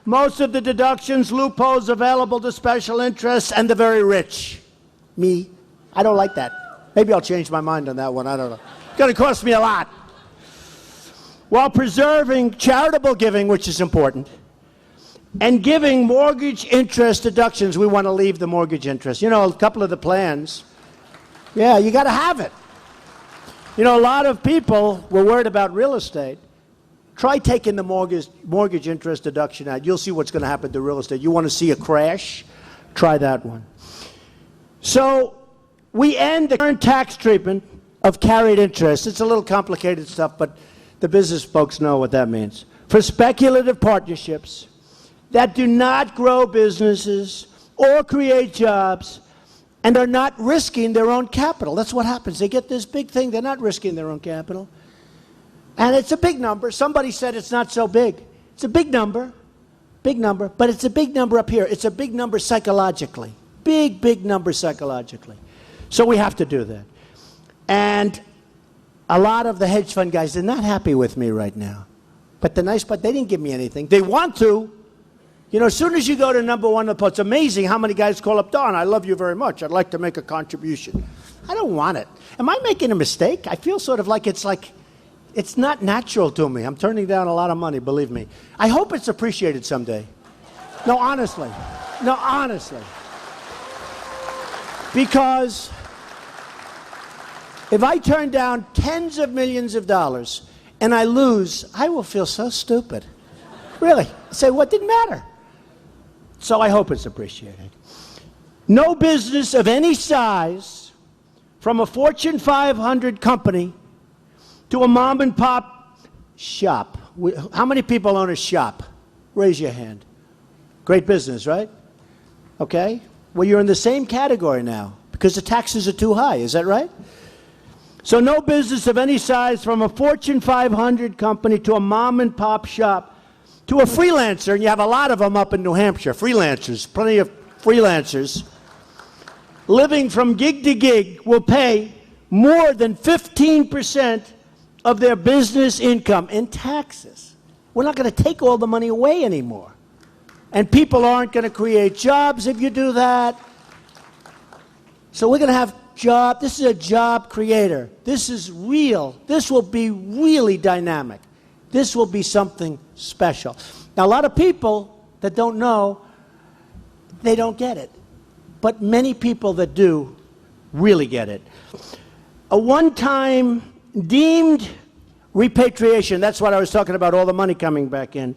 most of the deductions, loopholes available to special interests and the very rich. Me, I don't like that. Maybe I'll change my mind on that one. I don't know. It's going to cost me a lot. While preserving charitable giving, which is important, and giving mortgage interest deductions. We want to leave the mortgage interest. You know, a couple of the plans, yeah, you got to have it. You know, a lot of people were worried about real estate. Try taking the mortgage interest deduction out. You'll see what's going to happen to real estate. You want to see a crash? Try that one. So we end the current tax treatment of carried interest. It's a little complicated stuff, but the business folks know what that means. For speculative partnerships that do not grow businesses or create jobs and are not risking their own capital. That's what happens. They get this big thing. They're not risking their own capital. And it's a big number. Somebody said it's not so big. It's a big number, but it's a big number up here. It's a big number psychologically. Big, big number psychologically. So we have to do that. And a lot of the hedge fund guys, they're not happy with me right now. But the nice part, they didn't give me anything. They want to. You know, as soon as you go to number one, it's amazing how many guys call up, Don, I love you very much. I'd like to make a contribution. I don't want it. Am I making a mistake? I feel sort of like it's not natural to me. I'm turning down a lot of money, believe me. I hope it's appreciated someday. No, honestly. No, honestly. Because If I turn down tens of millions of dollars and I lose, I will feel so stupid. Really. Say, what didn't matter? So I hope it's appreciated. No business of any size, from a Fortune 500 company to a mom and pop shop. How many people own a shop? Raise your hand. Great business, right? Okay. Well, you're in the same category now because the taxes are too high. Is that right? So no business of any size, from a Fortune 500 company to a mom and pop shop to a freelancer, and you have a lot of them up in New Hampshire, freelancers, plenty of freelancers, living from gig to gig, will pay more than 15% of their business income in taxes. We're not going to take all the money away anymore. And people aren't going to create jobs if you do that. So we're going to have job. This is a job creator. This is real. This will be really dynamic. This will be something special. Now, a lot of people that don't know, they don't get it. But many people that do really get it. A one-time deemed repatriation, that's what I was talking about, all the money coming back in,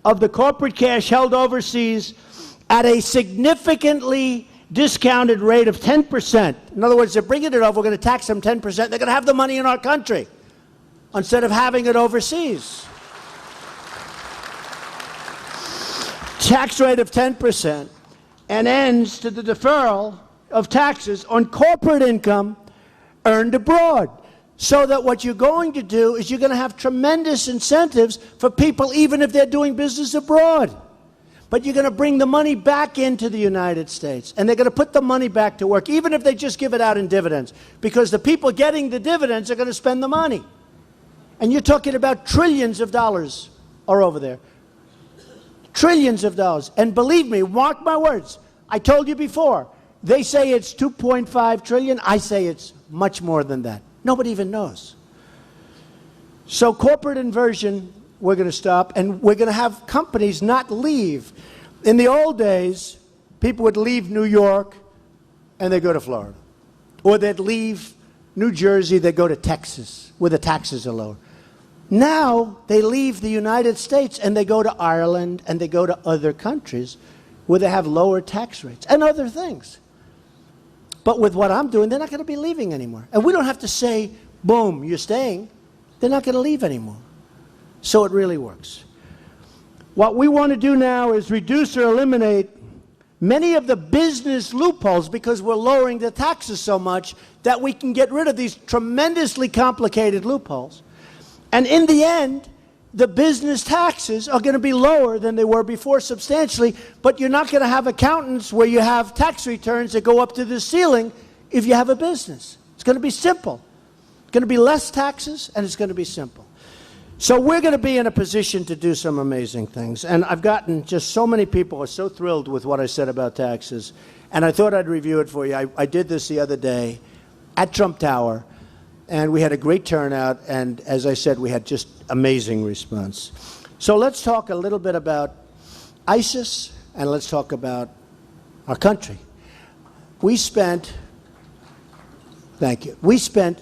of the corporate cash held overseas at a significantly discounted rate of 10%. In other words, they're bringing it over, we're going to tax them 10%. They're going to have the money in our country instead of having it overseas. Tax rate of 10%, and ends to the deferral of taxes on corporate income earned abroad. So that what you're going to do is you're going to have tremendous incentives for people even if they're doing business abroad. But you're going to bring the money back into the United States, and they're going to put the money back to work, even if they just give it out in dividends, because the people getting the dividends are going to spend the money. And you're talking about trillions of dollars are over there. Trillions of dollars. And believe me, mark my words, I told you before, they say it's 2.5 trillion. I say it's much more than that. Nobody even knows. So corporate inversion, we're going to stop, and we're going to have companies not leave. In the old days, people would leave New York and they go to Florida. Or they'd leave New Jersey, they go to Texas, where the taxes are lower. Now, they leave the United States and they go to Ireland and they go to other countries where they have lower tax rates and other things. But with what I'm doing, they're not going to be leaving anymore. And we don't have to say, boom, you're staying. They're not going to leave anymore. So it really works. What we want to do now is reduce or eliminate many of the business loopholes, because we're lowering the taxes so much that we can get rid of these tremendously complicated loopholes. And in the end, the business taxes are going to be lower than they were before substantially, but you're not going to have accountants where you have tax returns that go up to the ceiling if you have a business. It's going to be simple. It's going to be less taxes, and it's going to be simple. So we're going to be in a position to do some amazing things. And I've gotten just so many people are so thrilled with what I said about taxes, and I thought I'd review it for you. I did this the other day at Trump Tower, and we had a great turnout, and as I said, we had just amazing response. So let's talk a little bit about ISIS, and let's talk about our country. We spent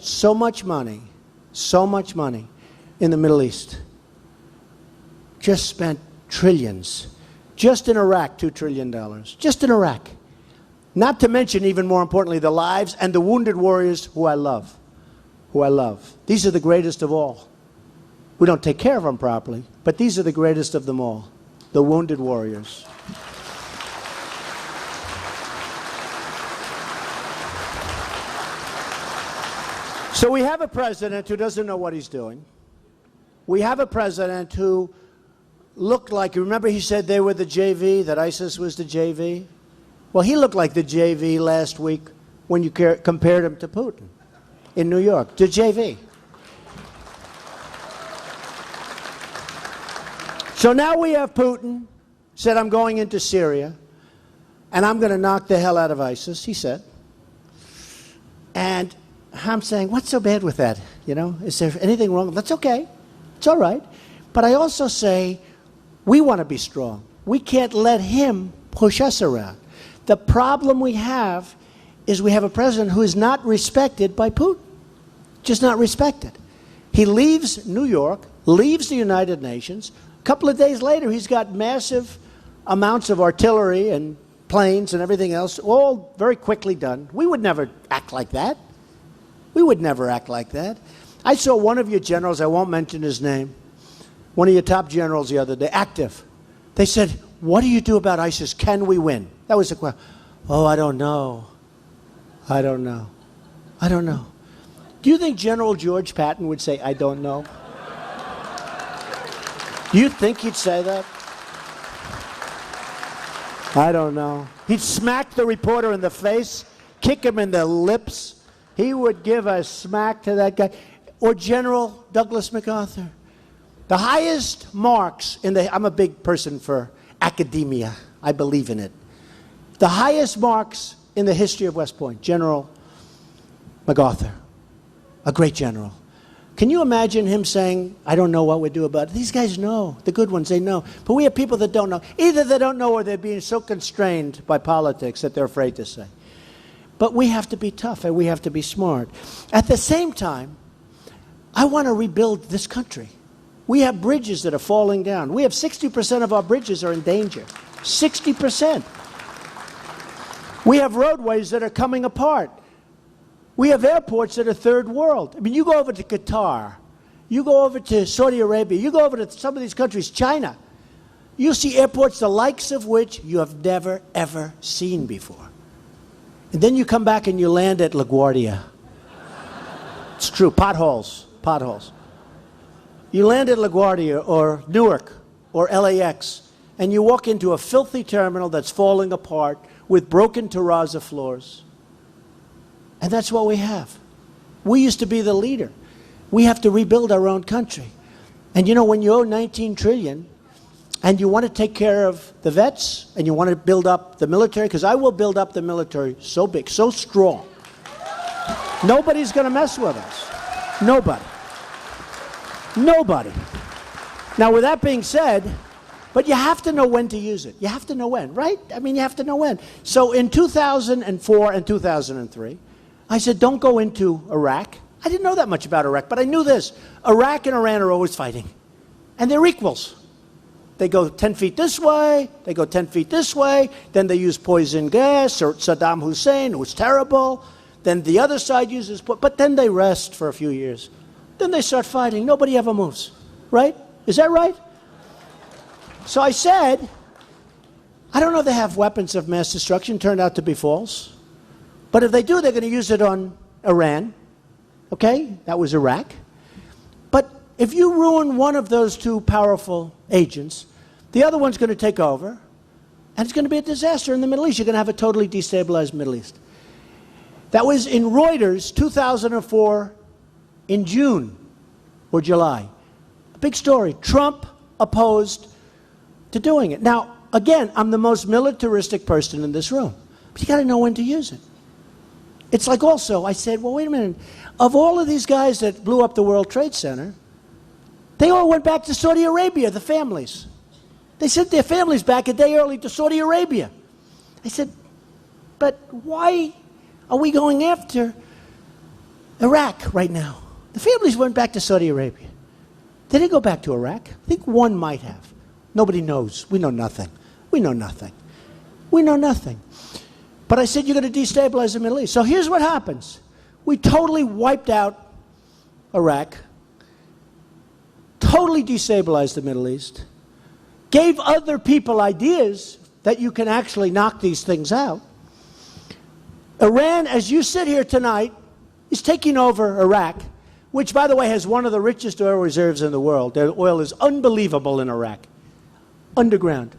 so much money in the Middle East. Just spent trillions. Just in Iraq, $2 trillion. Just in Iraq. Not to mention, even more importantly, the lives and the wounded warriors who I love. These are the greatest of all. We don't take care of them properly, but these are the greatest of them all, the wounded warriors. So we have a president who doesn't know what he's doing. We have a president who looked like, remember he said they were the JV, that ISIS was the JV? Well, he looked like the JV last week when you compared him to Putin in New York, the JV. So now we have Putin said, I'm going into Syria, and I'm going to knock the hell out of ISIS, he said. And I'm saying, what's so bad with that? You know, is there anything wrong? That's okay. It's all right. But I also say, we want to be strong. We can't let him push us around. The problem we have is we have a president who is not respected by Putin. Just not respected. He leaves New York, leaves the United Nations. A couple of days later, he's got massive amounts of artillery and planes and everything else, all very quickly done. We would never act like that. We would never act like that. I saw one of your generals, I won't mention his name, one of your top generals the other day, active. They said, what do you do about ISIS? Can we win? That was the question. Oh, I don't know. I don't know. I don't know. Do you think General George Patton would say, I don't know? Do you think he'd say that? I don't know. He'd smack the reporter in the face, kick him in the lips. He would give a smack to that guy. Or General Douglas MacArthur. The highest marks in the... I'm a big person for academia. I believe in it. The highest marks in the history of West Point, General MacArthur. A great general. Can you imagine him saying, I don't know what we do about it? These guys know. The good ones, they know. But we have people that don't know. Either they don't know or they're being so constrained by politics that they're afraid to say. But we have to be tough and we have to be smart. At the same time, I want to rebuild this country. We have bridges that are falling down. We have 60% of our bridges are in danger. 60%. We have roadways that are coming apart. We have airports that are third world. I mean, you go over to Qatar, you go over to Saudi Arabia, you go over to some of these countries, China, you see airports the likes of which you have never, ever seen before. And then you come back and you land at LaGuardia. It's true, potholes. You land at LaGuardia or Newark or LAX, and you walk into a filthy terminal that's falling apart with broken terrazzo floors. And that's what we have. We used to be the leader. We have to rebuild our own country. And you know, when you owe $19 trillion and you want to take care of the vets and you want to build up the military, because I will build up the military so big, so strong. Nobody's going to mess with us. Nobody. Nobody. Now, with that being said, but you have to know when to use it. You have to know when, right? I mean, you have to know when. So in 2004 and 2003, I said, don't go into Iraq. I didn't know that much about Iraq, but I knew this. Iraq and Iran are always fighting. And they're equals. They go 10 feet this way, they go 10 feet this way, then they use poison gas, or Saddam Hussein, who's terrible. Then the other side uses, but then they rest for a few years. Then they start fighting. Nobody ever moves, right? Is that right? So I said, I don't know if they have weapons of mass destruction. Turned out to be false. But if they do, they're going to use it on Iran. Okay? That was Iraq. But if you ruin one of those two powerful agents, the other one's going to take over, and it's going to be a disaster in the Middle East. You're going to have a totally destabilized Middle East. That was in Reuters, 2004, in June or July. A big story. Trump opposed to doing it. Now, again, I'm the most militaristic person in this room. But you got to know when to use it. It's like also, I said, well, wait a minute. Of all of these guys that blew up the World Trade Center, they all went back to Saudi Arabia, the families. They sent their families back a day early to Saudi Arabia. I said, but why are we going after Iraq right now? The families went back to Saudi Arabia. They didn't go back to Iraq. I think one might have. Nobody knows. We know nothing. We know nothing. We know nothing. But I said, you're going to destabilize the Middle East. So here's what happens. We totally wiped out Iraq, totally destabilized the Middle East, gave other people ideas that you can actually knock these things out. Iran, as you sit here tonight, is taking over Iraq, which, by the way, has one of the richest oil reserves in the world. Their oil is unbelievable in Iraq. Underground.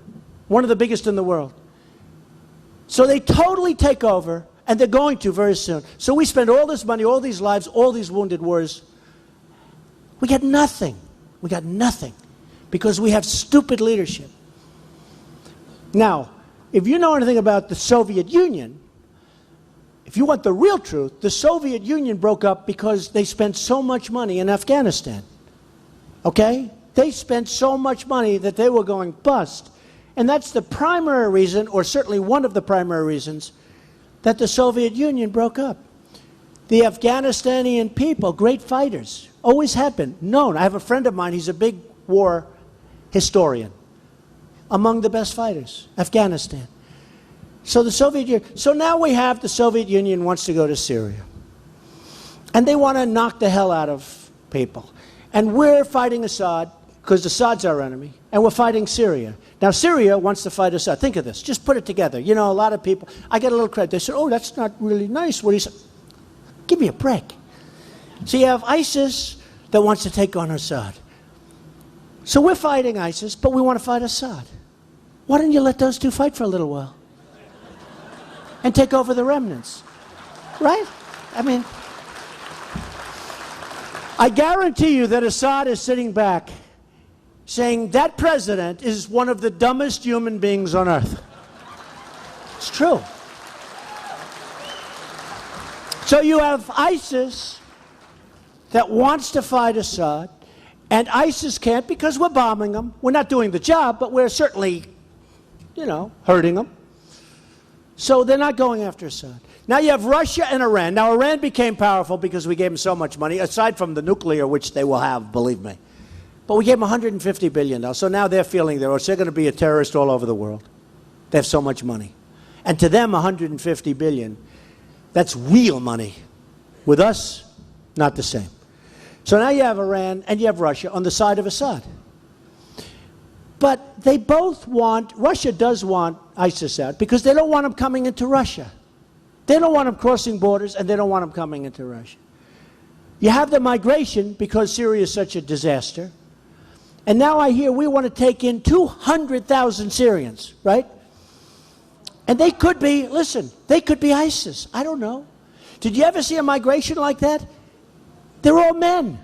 One of the biggest in the world. So they totally take over, and they're going to very soon. So we spend all this money, all these lives, all these wounded warriors. We get nothing. We got nothing because we have stupid leadership. Now, if you know anything about the Soviet Union, if you want the real truth, the Soviet Union broke up because they spent so much money in Afghanistan. Okay? They spent so much money that they were going bust. And that's the primary reason, or certainly one of the primary reasons, that the Soviet Union broke up. The Afghanistani people, great fighters, always have been known. I have a friend of mine, he's a big war historian, among the best fighters, Afghanistan. So the Soviet Union, so now we have the Soviet Union wants to go to Syria. And they want to knock the hell out of people. And we're fighting Assad, because Assad's our enemy, and we're fighting Syria. Now Syria wants to fight Assad. Think of this, just put it together. You know, a lot of people, I get a little credit. They say, oh, that's not really nice what he said. Give me a break. So you have ISIS that wants to take on Assad. So we're fighting ISIS, but we want to fight Assad. Why don't you let those two fight for a little while? And take over the remnants. Right? I mean, I guarantee you that Assad is sitting back saying that president is one of the dumbest human beings on earth. It's true. So you have ISIS that wants to fight Assad, and ISIS can't because we're bombing them. We're not doing the job, but we're certainly, you know, hurting them. So they're not going after Assad. Now you have Russia and Iran. Now Iran became powerful because we gave them so much money, aside from the nuclear, which they will have, believe me. But we gave them $150 billion. So now they're feeling they're going to be a terrorist all over the world. They have so much money. And to them, $150 billion, that's real money. With us, not the same. So now you have Iran and you have Russia on the side of Assad. But they both want, Russia does want ISIS out because they don't want them coming into Russia. They don't want them crossing borders, and they don't want them coming into Russia. You have the migration because Syria is such a disaster. And now I hear we want to take in 200,000 Syrians, right? And they could be, listen, they could be ISIS. I don't know. Did you ever see a migration like that? They're all men.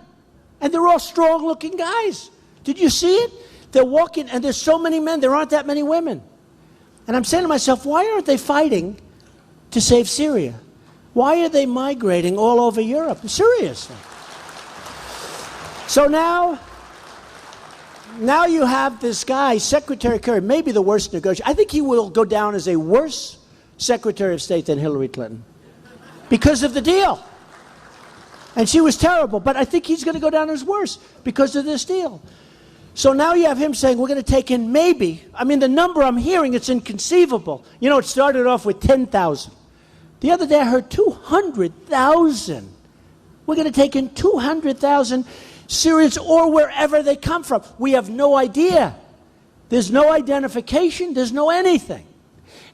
And they're all strong-looking guys. Did you see it? They're walking, and there's so many men, there aren't that many women. And I'm saying to myself, why aren't they fighting to save Syria? Why are they migrating all over Europe? Seriously. So now you have this guy, Secretary Kerry, maybe the worst negotiator. I think he will go down as a worse Secretary of State than Hillary Clinton because of the deal. And she was terrible, but I think he's going to go down as worse because of this deal. So now you have him saying, we're going to take in maybe, I mean, the number I'm hearing, it's inconceivable. You know, it started off with 10,000. The other day I heard 200,000. We're going to take in 200,000 Syrians or wherever they come from. We have no idea. There's no identification. There's no anything.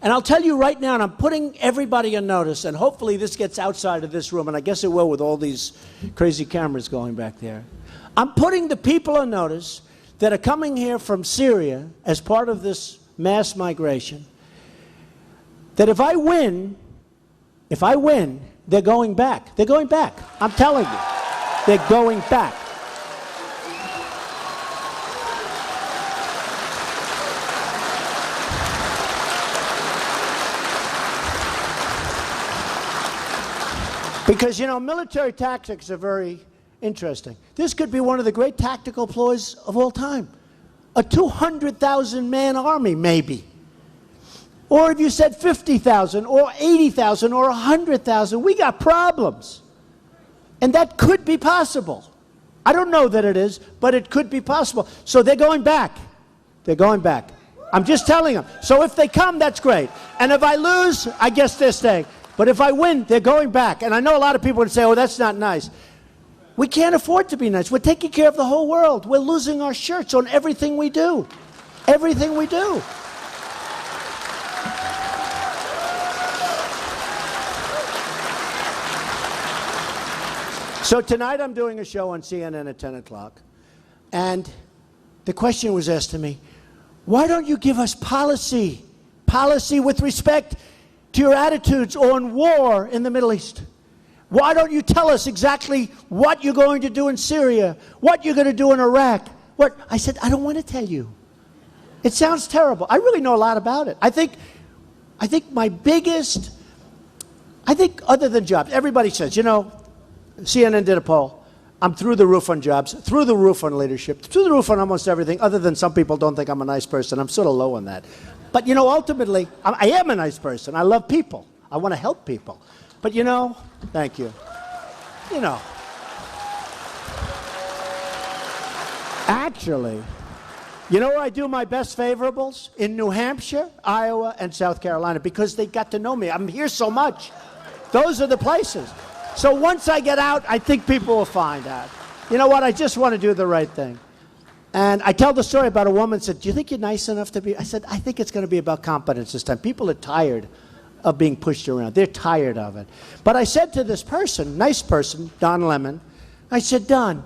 And I'll tell you right now, and I'm putting everybody on notice, and hopefully this gets outside of this room, and I guess it will with all these crazy cameras going back there. I'm putting the people on notice that are coming here from Syria as part of this mass migration, that if I win, they're going back. They're going back. I'm telling you. They're going back. Because, you know, military tactics are very interesting. This could be one of the great tactical ploys of all time. A 200,000-man army, maybe. Or if you said 50,000 or 80,000 or 100,000, we got problems. And that could be possible. I don't know that it is, but it could be possible. So they're going back. They're going back. I'm just telling them. So if they come, that's great. And if I lose, I guess they're staying. But if I win, they're going back. And I know a lot of people would say, oh, that's not nice. We can't afford to be nice. We're taking care of the whole world. We're losing our shirts on everything we do. Everything we do. So tonight I'm doing a show on CNN at 10 o'clock. And the question was asked to me, why don't you give us policy with respect to your attitudes on war in the Middle East? Why don't you tell us exactly what you're going to do in Syria, what you're going to do in Iraq? What? I said, I don't want to tell you. It sounds terrible. I really know a lot about it. I think my biggest, other than jobs, everybody says, you know, CNN did a poll. I'm through the roof on jobs, through the roof on leadership, through the roof on almost everything, other than some people don't think I'm a nice person. I'm sort of low on that. But, you know, ultimately, I am a nice person. I love people. I want to help people. But, you know, thank you. you know. Actually, you know where I do my best favorables? In New Hampshire, Iowa, and South Carolina, because they got to know me. I'm here so much. Those are the places. So once I get out, I think people will find out. You know what? I just want to do the right thing. And I tell the story about a woman said, do you think you're nice enough to be? I said, I think it's going to be about competence this time. People are tired of being pushed around. They're tired of it. But I said to this person, nice person, Don Lemon, I said, Don,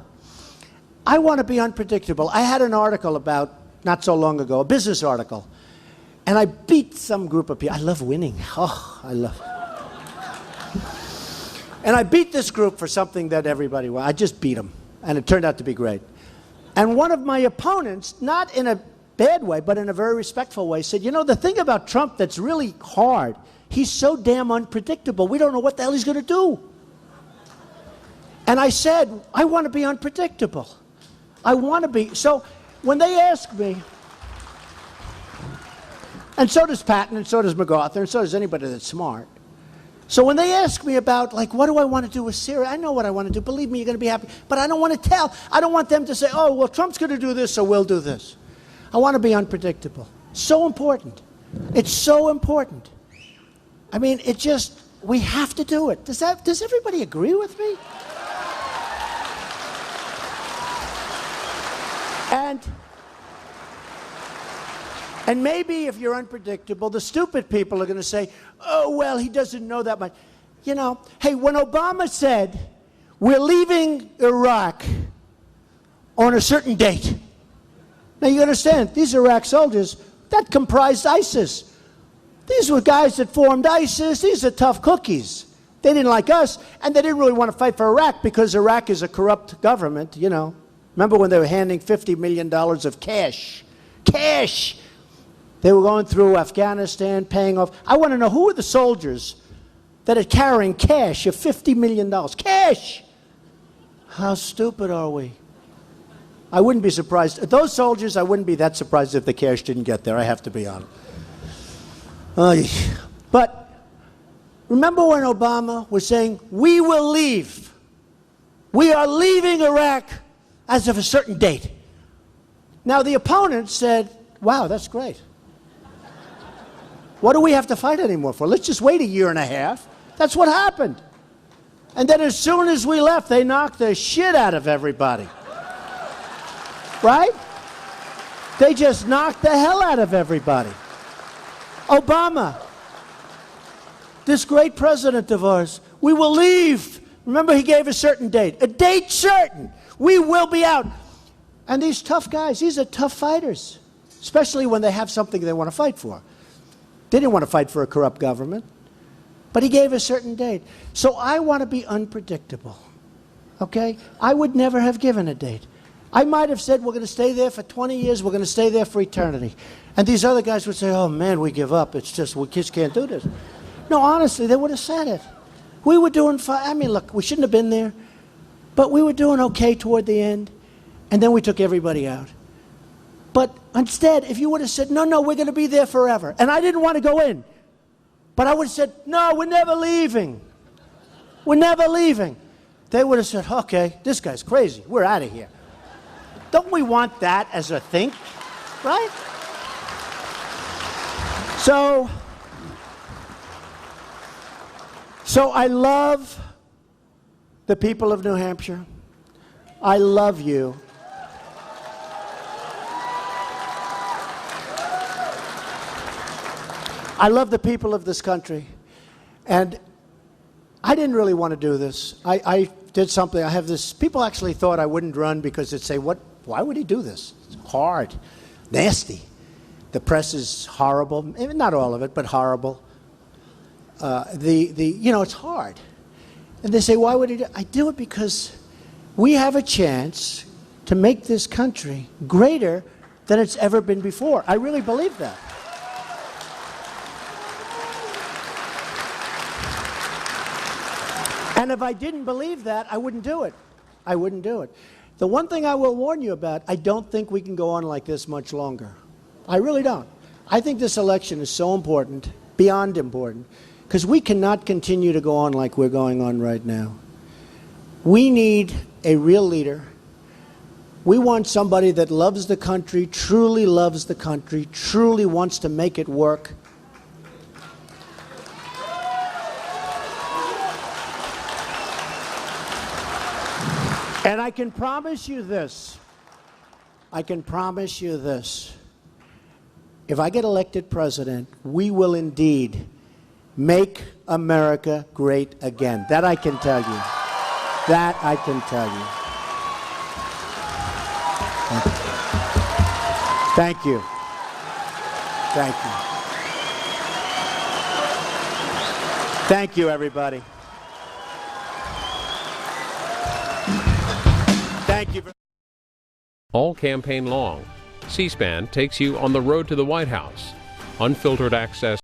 I want to be unpredictable. I had an article about, not so long ago, a business article. And I beat some group of people. I love winning. Oh, I love it. And I beat this group for something that everybody wanted. I just beat them. And it turned out to be great. And one of my opponents, not in a bad way, but in a very respectful way, said, you know, the thing about Trump that's really hard, he's so damn unpredictable. We don't know what the hell he's going to do. And I said, I want to be unpredictable. I want to be. So when they ask me, and so does Patton, and so does MacArthur, and so does anybody that's smart. So when they ask me about, like, what do I want to do with Syria? I know what I want to do. Believe me, you're going to be happy. But I don't want to tell. I don't want them to say, oh, well, Trump's going to do this, so we'll do this. I want to be unpredictable. So important. It's so important. I mean, it just, we have to do it. Does everybody agree with me? And maybe if you're unpredictable, the stupid people are going to say, oh, well, he doesn't know that much. You know, hey, when Obama said, we're leaving Iraq on a certain date. Now, you understand, these Iraq soldiers, that comprised ISIS. These were guys that formed ISIS. These are tough cookies. They didn't like us, and they didn't really want to fight for Iraq because Iraq is a corrupt government, you know. Remember when they were handing $50 million of cash? Cash! They were going through Afghanistan, paying off. I want to know, who are the soldiers that are carrying cash of $50 million? Cash! How stupid are we? I wouldn't be surprised. Those soldiers, I wouldn't be that surprised if the cash didn't get there, I have to be honest. But remember when Obama was saying, we will leave. We are leaving Iraq as of a certain date. Now the opponent said, wow, that's great. What do we have to fight anymore for? Let's just wait a year and a half. That's what happened. And then as soon as we left, they knocked the shit out of everybody. Right? They just knocked the hell out of everybody. Obama, this great president of ours, we will leave. Remember, he gave a certain date. A date certain. We will be out. And these tough guys, these are tough fighters, especially when they have something they want to fight for. They didn't want to fight for a corrupt government, but he gave a certain date. So I want to be unpredictable, okay? I would never have given a date. I might have said, we're going to stay there for 20 years, we're going to stay there for eternity. And these other guys would say, oh man, we give up, it's just, we just can't do this. No, honestly, they would have said it. We were doing fine. I mean, look, we shouldn't have been there, but we were doing okay toward the end, and then we took everybody out. But instead, if you would have said, no, no, we're going to be there forever, and I didn't want to go in, but I would have said, no, we're never leaving. We're never leaving. They would have said, okay, this guy's crazy. We're out of here. Don't we want that as a think, right? So I love the people of New Hampshire. I love you. I love the people of this country. And I didn't really want to do this. I did something. I have this. People actually thought I wouldn't run because they'd say, why would he do this? It's hard, nasty. The press is horrible. Not all of it, but horrible. It's hard. And they say, why would he do it? I do it because we have a chance to make this country greater than it's ever been before. I really believe that. And if I didn't believe that, I wouldn't do it. I wouldn't do it. The one thing I will warn you about, I don't think we can go on like this much longer. I really don't. I think this election is so important, beyond important, because we cannot continue to go on like we're going on right now. We need a real leader. We want somebody that loves the country, truly loves the country, truly wants to make it work. And I can promise you this. I can promise you this. If I get elected president, we will indeed make America great again. That I can tell you. That I can tell you. Thank you. Thank you. Thank you, everybody. Thank you. All campaign long, C-SPAN takes you on the road to the White House. Unfiltered access